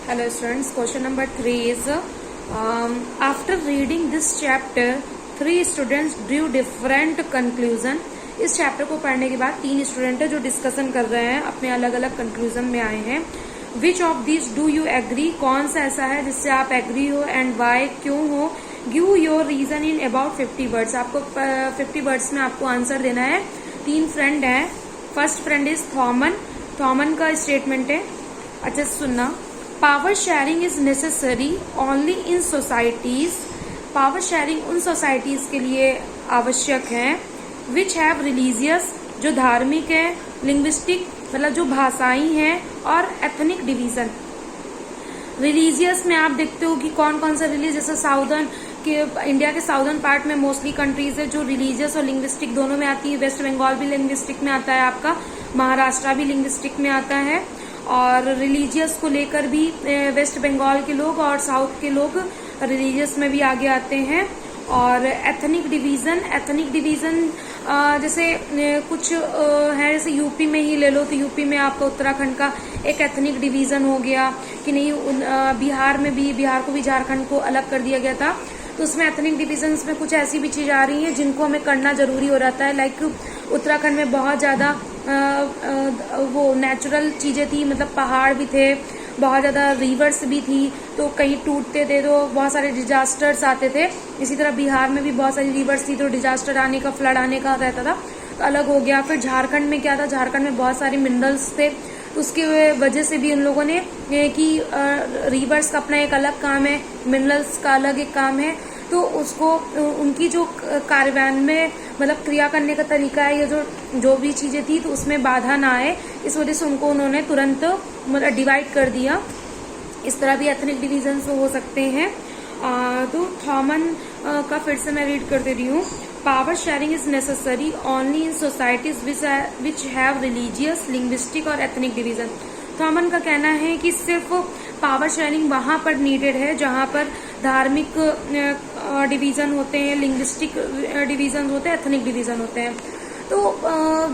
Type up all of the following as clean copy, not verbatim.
Hello students, question number 3 is after reading this chapter, 3 students drew different conclusion. इस chapter को पढ़ने के बाद 3 स्टूडेंट है जो डिस्कशन कर रहे हैं, अपने अलग अलग कंक्लूजन में आए हैं. Which of this do you agree, कौन सा ऐसा है जिससे आप एग्री हो एंड वाई, क्यों हो. Give your reason in about 50 words. आपको 50 वर्ड्स में आपको आंसर देना है. 3 फ्रेंड है. फर्स्ट फ्रेंड इज थॉमन का स्टेटमेंट है. अच्छा सुनना. Power sharing is necessary only in societies. Power sharing उन सोसाइटीज के लिए आवश्यक है विच हैव रिलीजियस, जो धार्मिक है, लिंग्विस्टिक मतलब जो भाषाई हैं, और एथनिक डिवीजन. रिलीजियस में आप देखते हो कि कौन कौन सा रिलीजियस, जैसे साउदर्न के इंडिया के साउदर्न पार्ट में मोस्टली कंट्रीज है जो रिलीजियस और लिंग्विस्टिक दोनों में आती है. वेस्ट बंगाल भी लिंग्विस्टिक में आता है आपका, महाराष्ट्र भी लिंग्विस्टिक में आता है. और रिलीजियस को लेकर भी वेस्ट बंगाल के लोग और साउथ के लोग रिलीजियस में भी आगे आते हैं. और एथनिक डिवीजन जैसे कुछ है, जैसे यूपी में ही ले लो तो यूपी में आपका उत्तराखंड का एक एथनिक डिवीजन हो गया कि नहीं. बिहार में भी, बिहार को भी झारखंड को अलग कर दिया गया था. तो उसमें एथनिक डिवीजन्स में कुछ ऐसी भी चीज आ रही है जिनको हमें करना जरूरी हो रहता है. लाइक उत्तराखंड में बहुत ज्यादा वो नेचुरल चीजें थी, मतलब पहाड़ भी थे, बहुत ज्यादा रिवर्स भी थी, तो कहीं टूटते थे तो बहुत सारे डिजास्टर्स आते थे. इसी तरह बिहार में भी बहुत सारी रिवर्स थी तो डिजास्टर आने का, फ्लड आने का रहता था, तो अलग हो गया. फिर झारखंड में क्या था, झारखंड में बहुत सारे मिनरल्स थे, उसकी वजह से भी उन लोगों ने कि रिवर्स का अपना एक अलग काम है, मिनरल्स का अलग एक काम है, तो उसको उनकी जो कार्यान्वयन में मतलब क्रिया करने का तरीका है, ये जो भी चीजें थी तो उसमें बाधा ना आए, इस वजह से उन्होंने तुरंत मतलब डिवाइड कर दिया. इस तरह भी एथनिक डिवीजन हो सकते हैं. तो थॉमन का फिर से मैं रीड कर दे रही हूँ. Power sharing is necessary only in societies which have religious, linguistic और एथनिक डिवीजन. थॉमन का कहना है कि सिर्फ पावर शेयरिंग वहां पर नीडेड है जहां पर धार्मिक डिवीजन होते हैं, लिंग्विस्टिक डिवीजन होते हैं, एथनिक डिवीजन होते हैं. तो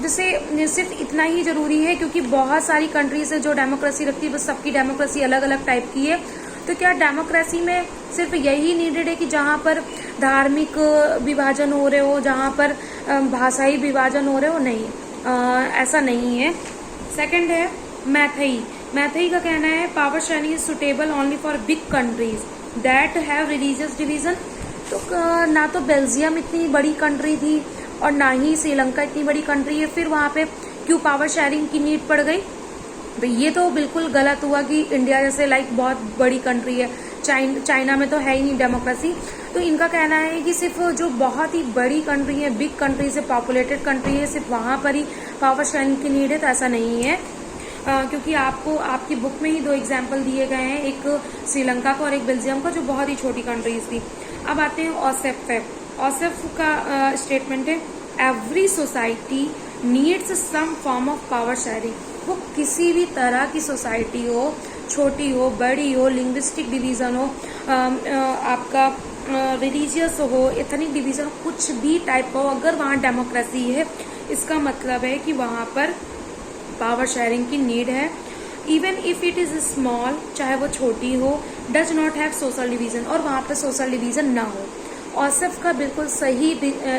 जैसे सिर्फ इतना ही जरूरी है क्योंकि बहुत सारी कंट्रीज है जो डेमोक्रेसी रखती है, बस सबकी डेमोक्रेसी अलग अलग टाइप की है. तो क्या डेमोक्रेसी में सिर्फ यही नीडेड है कि जहां पर धार्मिक विभाजन हो रहे हो, जहां पर भाषाई विभाजन हो रहे हो? नहीं, ऐसा नहीं है. सेकंड है मैथई का कहना है power sharing is suitable only for big countries that have religious division. तो ना तो बेल्जियम इतनी बड़ी कंट्री थी और ना ही श्रीलंका इतनी बड़ी कंट्री है, फिर वहां पे क्यों पावर शेयरिंग की नीड पड़ गई? तो ये तो बिल्कुल गलत हुआ कि इंडिया जैसे लाइक बहुत बड़ी कंट्री है, चाइना में तो है ही नहीं डेमोक्रेसी. तो इनका कहना है कि सिर्फ जो बहुत ही बड़ी कंट्री है, बिग कंट्री से पॉपुलेटेड कंट्री है, सिर्फ वहां पर ही पावर शेयरिंग की नीड है. तो ऐसा नहीं है, क्योंकि आपको आपकी बुक में ही 2 एग्जाम्पल दिए गए हैं, एक श्रीलंका का और एक बेल्जियम का, जो बहुत ही छोटी कंट्रीज थी. अब आते हैं ऑसेफ का स्टेटमेंट है every society needs some form of power sharing. वो किसी भी तरह की सोसाइटी हो, छोटी हो, बड़ी हो, लिंग्विस्टिक डिवीजन हो, आपका रिलीजियस हो, एथनिक डिवीजन, कुछ भी टाइप का हो, अगर वहाँ डेमोक्रेसी है इसका मतलब है कि वहाँ पर पावर शेयरिंग की नीड है. Even if it is small, चाहे वो छोटी हो, does not have social division, और वहाँ पर सोशल डिवीजन ना हो. ऑसेफ का बिल्कुल सही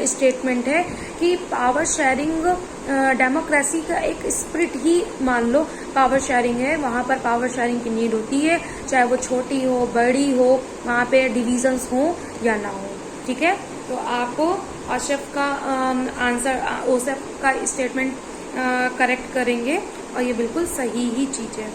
स्टेटमेंट है कि पावर शेयरिंग डेमोक्रेसी का एक स्पिरिट ही मान लो पावर शेयरिंग है. वहां पर पावर शेयरिंग की नीड होती है, चाहे वो छोटी हो, बड़ी हो, वहां पे डिवीजन्स हो या ना हो. ठीक है, तो आपको ऑसेफ का आंसर, ऑसेफ का स्टेटमेंट करेक्ट करेंगे और ये बिल्कुल सही ही चीज है.